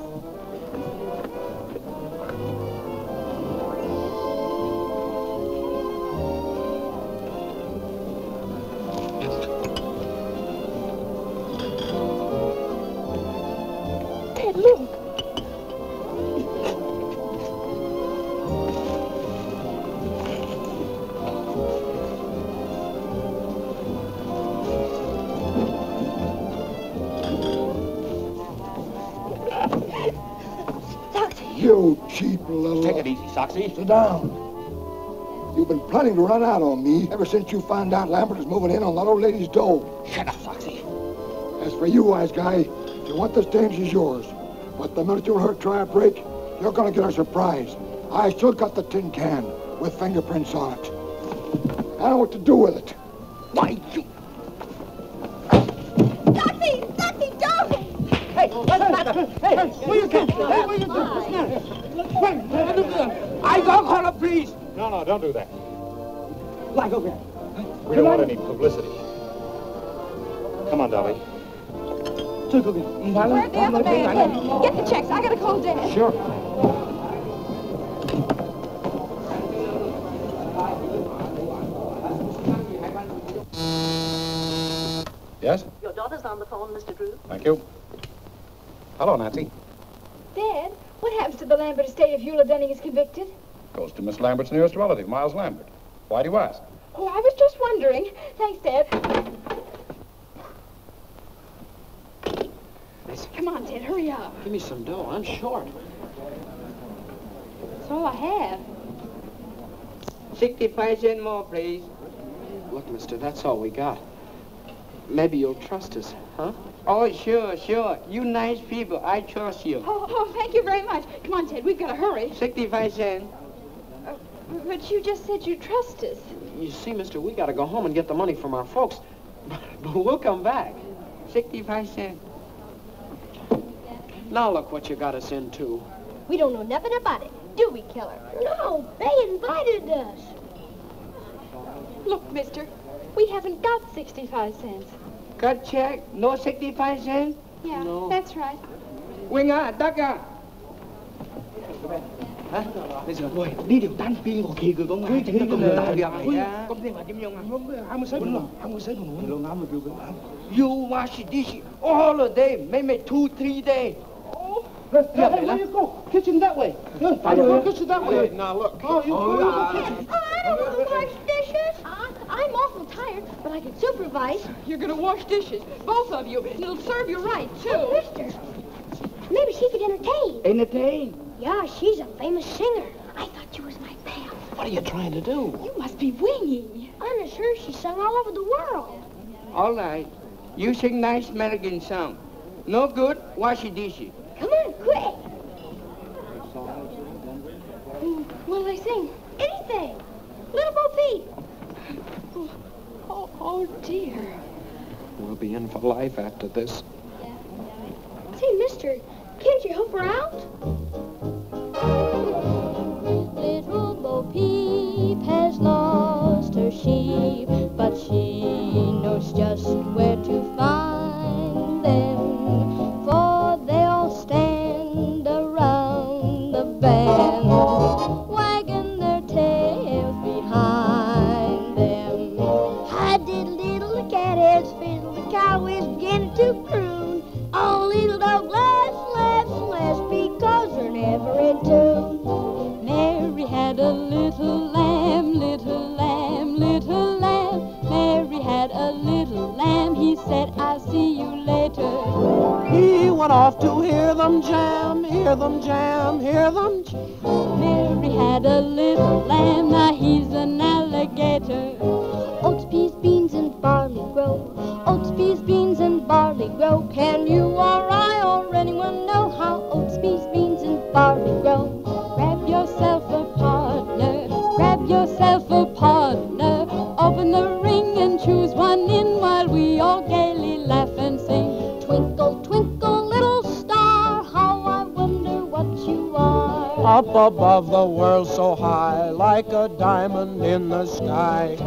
Ted, look. You cheap little... Take it easy, Soxy. Sit down. You've been planning to run out on me ever since you found out Lambert is moving in on that old lady's dough. Shut up, Soxy. As for you, wise guy, if you want this dame, she's yours. But the minute you let her try a break, you're going to get a surprise. I still got the tin can with fingerprints on it. I know what to do with it. Why, you... Soxy, don't! Hey, what's the matter? Hey, What you doing? What you doing? What's the matter? Wait, I don't call the police. No, don't do that. Why, go there. We don't want any publicity. Come on, Dolly. Where'd the other man? Get the checks. I gotta call Dad. Sure. Yes? Your daughter's on the phone, Mr. Drew. Thank you. Hello, Nancy. Dad, what happens to the Lambert estate if Eula Dunning is convicted? Goes to Miss Lambert's nearest relative, Miles Lambert. Why do you ask? Oh, I was just wondering. Thanks, Dad. Come on, Ted, hurry up. Give me some dough. I'm short. That's all I have. 65 cents more, please. Look, mister, that's all we got. Maybe you'll trust us, huh? Oh, sure. You nice people. I trust you. Oh, thank you very much. Come on, Ted, we've got to hurry. 65 cents. But you just said you trust us. You see, mister, we got to go home and get the money from our folks. But we'll come back. 65 cents. Now look what you got us into. We don't know nothing about it, do we, Killer? No, they invited us. Look, mister, we haven't got 65 cents. Cut check, no 65 cents? Yeah, No. that's right. Winger, Ducker. Hả? Bây giờ tôi đi điều tan pin của kỳ của công an thì nó công việc đại việc công ty mà chim nhung không có sấy còn luôn ngắm được You wash this all the day, maybe 2-3 days. Hey, go kitchen that way. Kitchen that way. Now, look. I don't want to wash dishes. I'm awful tired, but I can supervise. You're gonna wash dishes, both of you. And it'll serve you right, too. Oh, mister, maybe she could entertain. Entertain? Yeah, she's a famous singer. I thought she was my pal. What are you trying to do? You must be winging. I'm sure she sung all over the world. All right. You sing nice American song. No good, wash the dishes. Come on, quick. What'll they sing? Anything. Little Bo Peep. Oh, dear. We'll be in for life after this. Say, mister, can't you help her out? Little Bo Peep has lost her sheep, but she knows just where to find them, for they all stand around the band, wagging their tails behind them. I did little catheads fiddle, the cow is beginning to croon. Oh, little dog laughs because they're never in tune. Mary had a little lamb, little lamb, little lamb. Mary had a little lamb. He said, I'll see you later. He went off to hear them jam, hear them jam, hear them jam. Mary had a little lamb. Now he's an alligator. Oats, peas, beans, and barley grow. Oats, peas, beans, and barley grow. Can you or I or anyone know how oats, peas, beans, and barley grow? Grab yourself a partner. Grab yourself a partner. Open the ring and choose up above the world so high, like a diamond in the sky.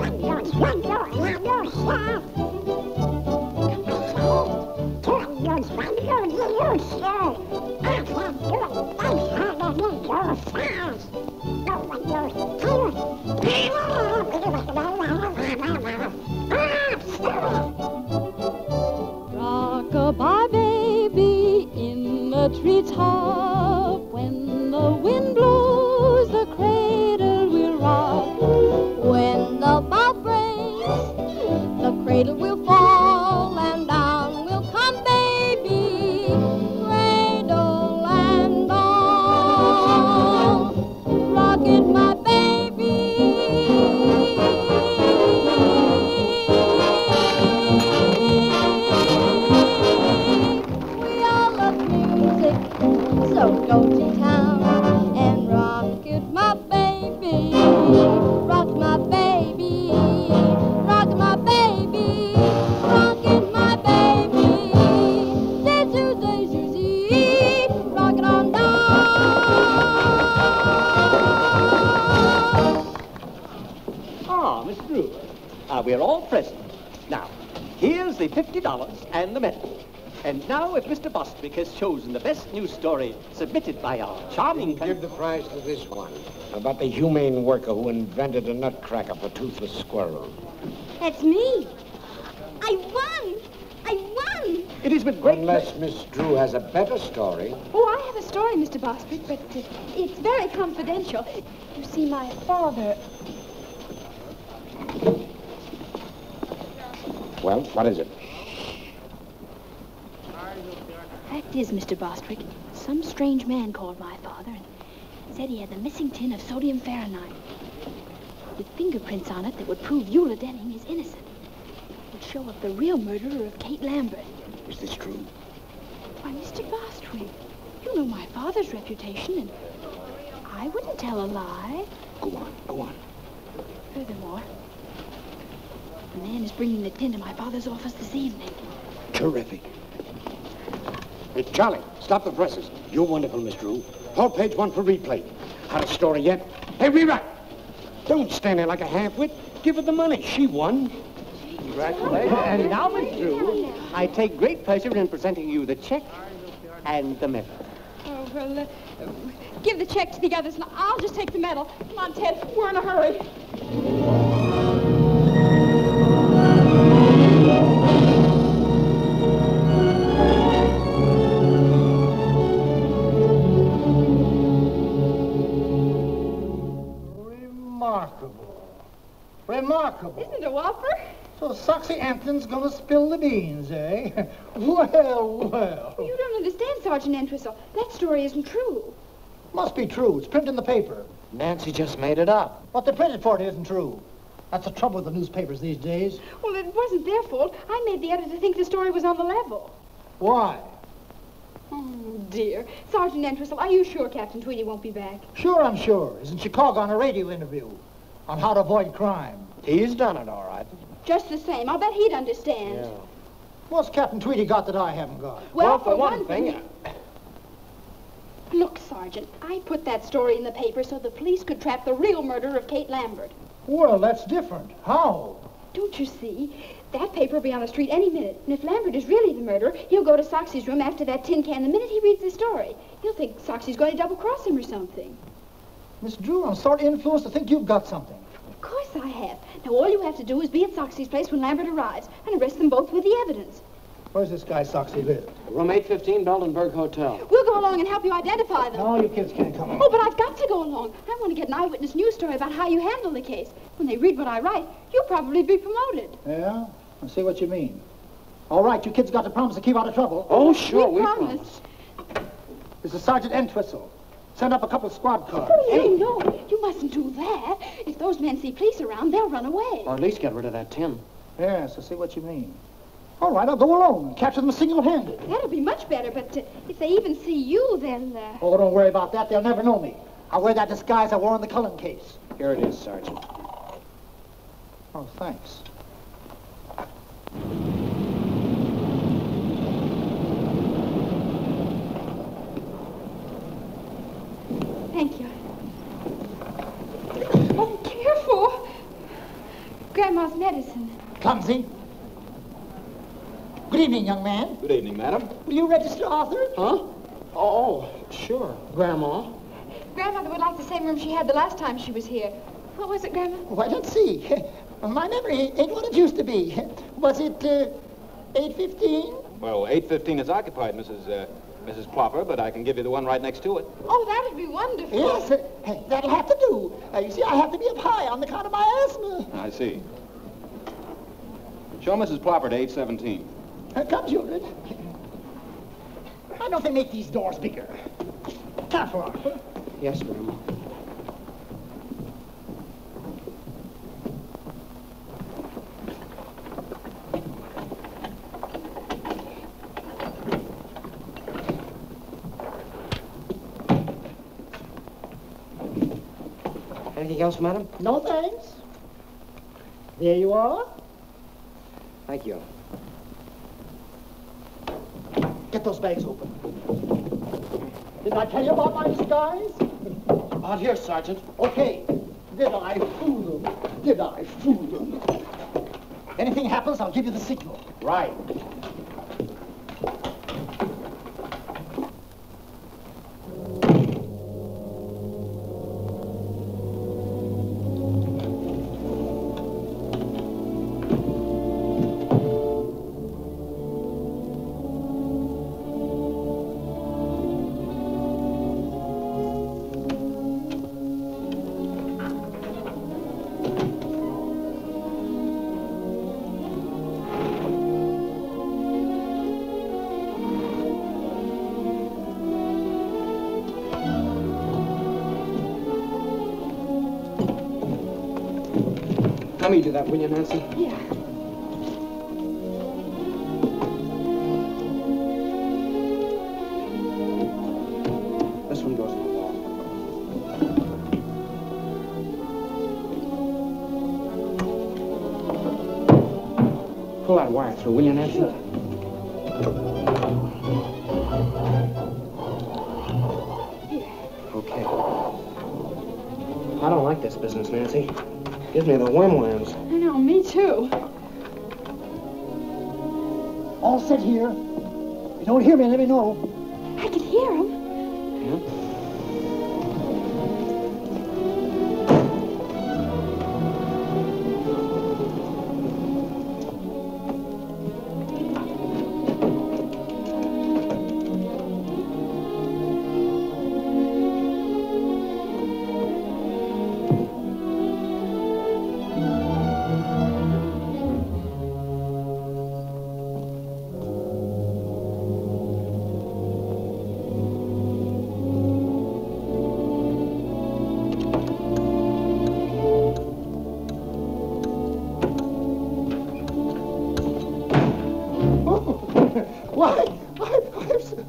Rock-a-bye, baby, in the treetop. When the wind blows, the cradle will rock. When the bough breaks, the cradle will fall, and down will come baby, cradle and all. Rock it, my baby. We all love music, so go to town and rock it, my baby. Rock my baby, rock my baby, rock it, my baby. Day-to-day, rock it on down. Ah, Miss Drew, we're all present. Now, here's the $50 and the medal. And now, if Mr. Bostwick has chosen the best news story submitted by our charming... Give the prize to this one, about the humane worker who invented a nutcracker for toothless squirrels. That's me. I won. I won. It is with great... Unless Miss Drew has a better story. Oh, I have a story, Mr. Bostwick, but it's very confidential. You see, my father... Well, what is it? Fact is, Mr. Bostwick, some strange man called my father and said he had the missing tin of sodium Fahrenheit with fingerprints on it that would prove Eula Denning is innocent. It would show up the real murderer of Kate Lambert. Is this true? Why, Mr. Bostwick, you know my father's reputation, and I wouldn't tell a lie. Go on, go on. Furthermore, the man is bringing the tin to my father's office this evening. Terrific. Hey, Charlie, stop the presses. You're wonderful, Miss Drew. Hold page 1 for replay. Had a story yet? Hey, rewrite. Don't stand there like a half-wit. Give her the money. She won. Congratulations. And now, Miss Drew, I take great pleasure in presenting you the check and the medal. Oh, well, give the check to the others, and I'll just take the medal. Come on, Ted. We're in a hurry. Remarkable. Isn't it a whopper? So Soxy Anthony's gonna spill the beans, eh? Well, well. You don't understand, Sergeant Entwistle. That story isn't true. Must be true. It's printed in the paper. Nancy just made it up. What they printed for it isn't true. That's the trouble with the newspapers these days. Well, it wasn't their fault. I made the editor think the story was on the level. Why? Oh, dear. Sergeant Entwistle, are you sure Captain Tweedy won't be back? Sure, I'm sure. He's in Chicago on a radio interview on how to avoid crime. He's done it, all right. Just the same. I'll bet he'd understand. Yeah. What's Captain Tweedy got that I haven't got? Well, for one thing... Look, Sergeant, I put that story in the paper so the police could trap the real murderer of Kate Lambert. Well, that's different. How? Don't you see? That paper will be on the street any minute. And if Lambert is really the murderer, he'll go to Soxy's room after that tin can the minute he reads the story. He'll think Soxy's going to double-cross him or something. Miss Drew, I'm sort of influenced to think you've got something. Of course I have. Now, all you have to do is be at Soxy's place when Lambert arrives and arrest them both with the evidence. Where's this guy Soxy live? Room 815, Beldenberg Hotel. We'll go along and help you identify them. No, you kids can't come along. Oh, but I've got to go along. I want to get an eyewitness news story about how you handle the case. When they read what I write, you'll probably be promoted. Yeah? I see what you mean. All right, you kids got to promise to keep out of trouble. Oh, sure, we promise. This is Sergeant Entwistle. Send up a couple of squad cars. Oh, no, you mustn't do that. If those men see police around, they'll run away. Or at least get rid of that tin. Yes, I see what you mean. All right, I'll go alone and capture them single-handed. That'll be much better, but if they even see you, they'll... Oh, don't worry about that. They'll never know me. I'll wear that disguise I wore in the Cullen case. Here it is, Sergeant. Oh, thanks. Thank you. Clumsy. Good evening, young man. Good evening, madam. Will you register Arthur? Huh? Oh, sure, Grandma. Grandmother would like the same room she had the last time she was here. What was it, Grandma? Why, let's see. My memory ain't what it used to be. Was it 8:15? Well, 8:15 is occupied, Mrs. Plopper, but I can give you the one right next to it. Oh, that'd be wonderful. Yes, that'll have to do. You see, I have to be up high on account of my asthma. I see. Show Mrs. Plopper to 8:17. Come, children. Why don't they make these doors bigger? Careful, Arthur. Yes, Grandma. Anything else, madam? No, thanks. There you are. Thank you. Get those bags open. Didn't I tell you about my disguise? Out here, Sergeant. Okay. Did I fool them? Did I fool them? Anything happens, I'll give you the signal. Right. Let me do that, will you, Nancy? Yeah. This one goes on the wall. Pull that wire through, will you, Nancy? Sure. Okay. I don't like this business, Nancy. Gives me the wormlands. I know, me too. All set here. If you don't hear me, let me know. I can hear him. Yeah?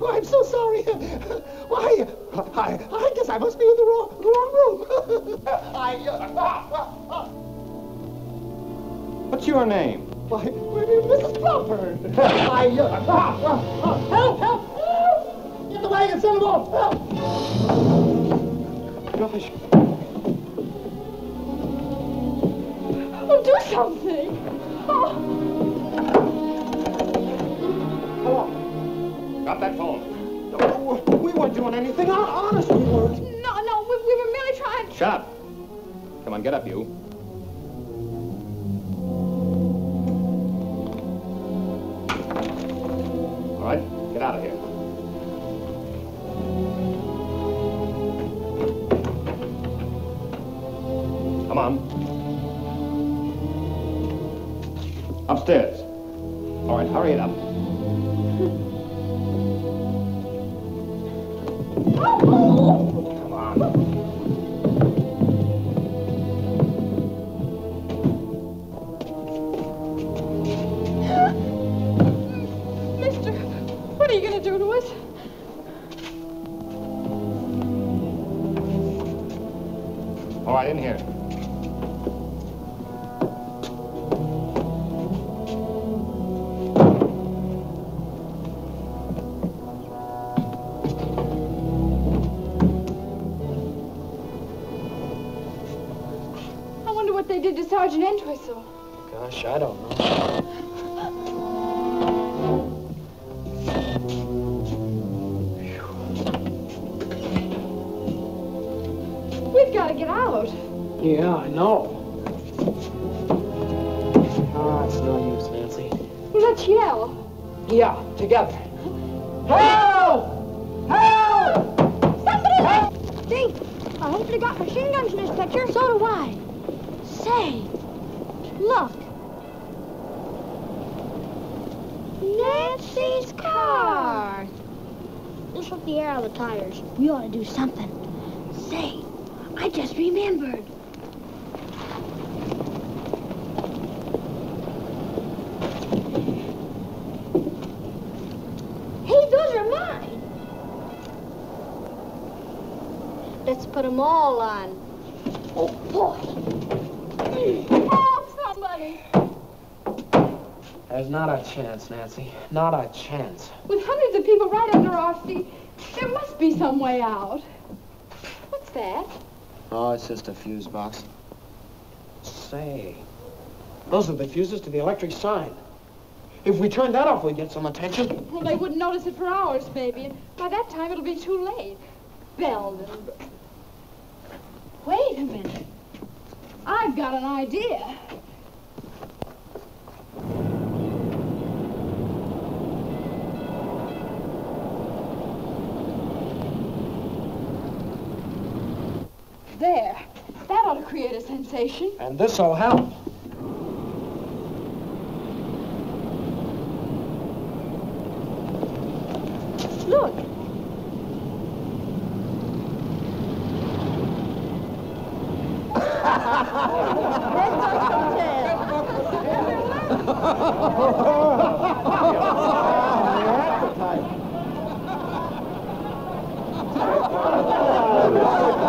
I'm so sorry. Why, I guess I must be in the wrong room. What's your name? Why, Mrs. Plopper. Help! Get the wagon, send them off. Help! Gosh. Oh, do something. Oh. Hello. Got that phone. No, we weren't doing anything. Honest, we weren't. No, we were merely trying. Shut up. Come on, get up, you. All right, get out of here. Come on. Upstairs. All right, hurry it up. Come on. Mister, what are you going to do to us? All right, in here. I wonder what they did to Sergeant Entwistle. Gosh, I don't know. We've got to get out. Yeah, I know. Ah, it's no use, Nancy. Well, let's yell. Yeah, together. Help! Help! Somebody help! Gee, I hope they got machine guns in this picture. So do I. Say, look. Nancy's car. This took the air out of the tires. We ought to do something. Say, I just remembered. Hey, those are mine. Let's put them all on. Oh, boy. Help somebody. There's not a chance, Nancy. Not a chance. With hundreds of people right under our feet, there must be some way out. What's that? Oh, it's just a fuse box. Say, those are the fuses to the electric sign. If we turn that off, we'd get some attention. Well, they wouldn't notice it for hours, maybe, and by that time it'll be too late. Belden. Wait a minute. I've got an idea. There. That ought to create a sensation. And this'll help. Look.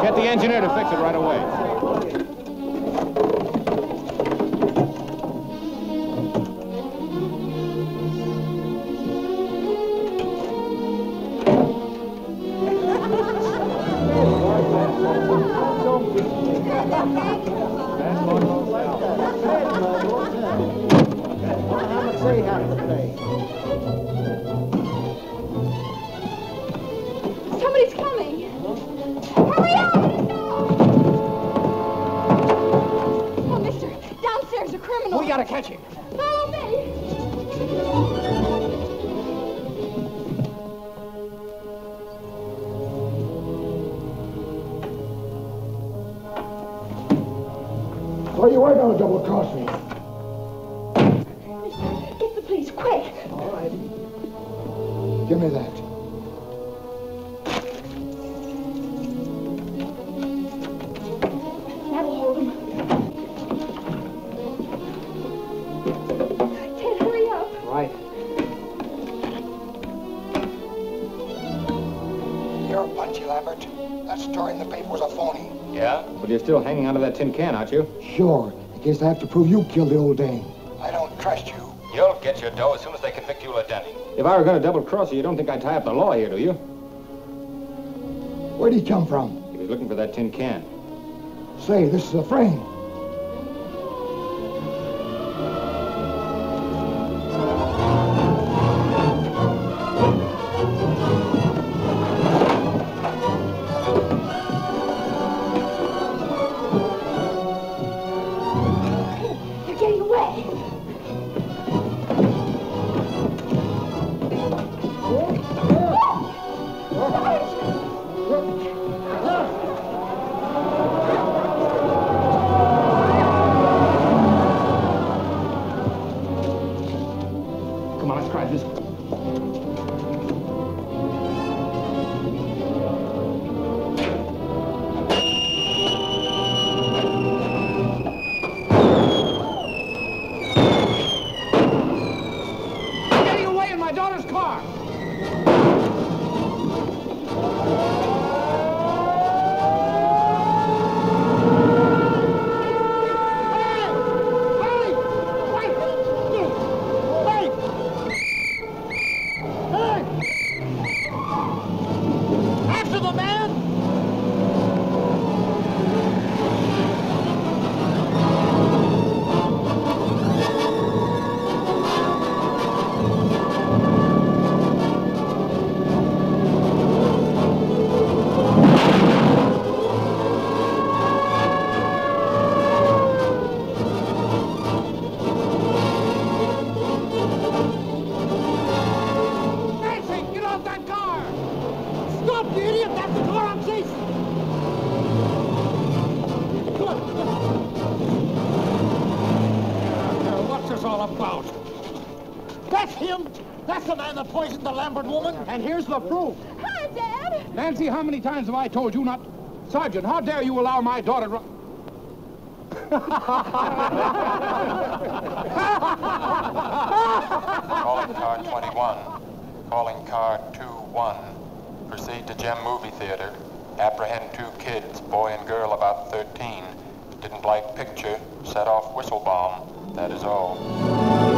Get the engineer to fix it right away. Somebody's coming. Hurry up! Oh, mister, downstairs a criminal. We gotta catch him. Follow me. So you are gonna double cross me. Get the police, quick. All right. Give me that. That'll hold him. Ted, hurry up. Right. You're punchy, Lambert. That story in the paper was a phony. Yeah? But you're still hanging onto that tin can, aren't you? Sure. In case I have to prove you killed the old dame. I don't trust you. You'll get your dough as soon as they convict you of denting. If I were going to double-cross you, you don't think I'd tie up the law here, do you? Where'd he come from? He was looking for that tin can. Say, this is a frame. They're getting away. That's him. That's the man that poisoned the Lambert woman. And here's the proof. Hi, Dad. Nancy, how many times have I told you not... Sergeant, how dare you allow my daughter to... Calling car 21. Calling car 21. Proceed to Gem Movie Theater. Apprehend 2 kids, boy and girl about 13. Didn't like picture. Set off whistle bomb. That is all.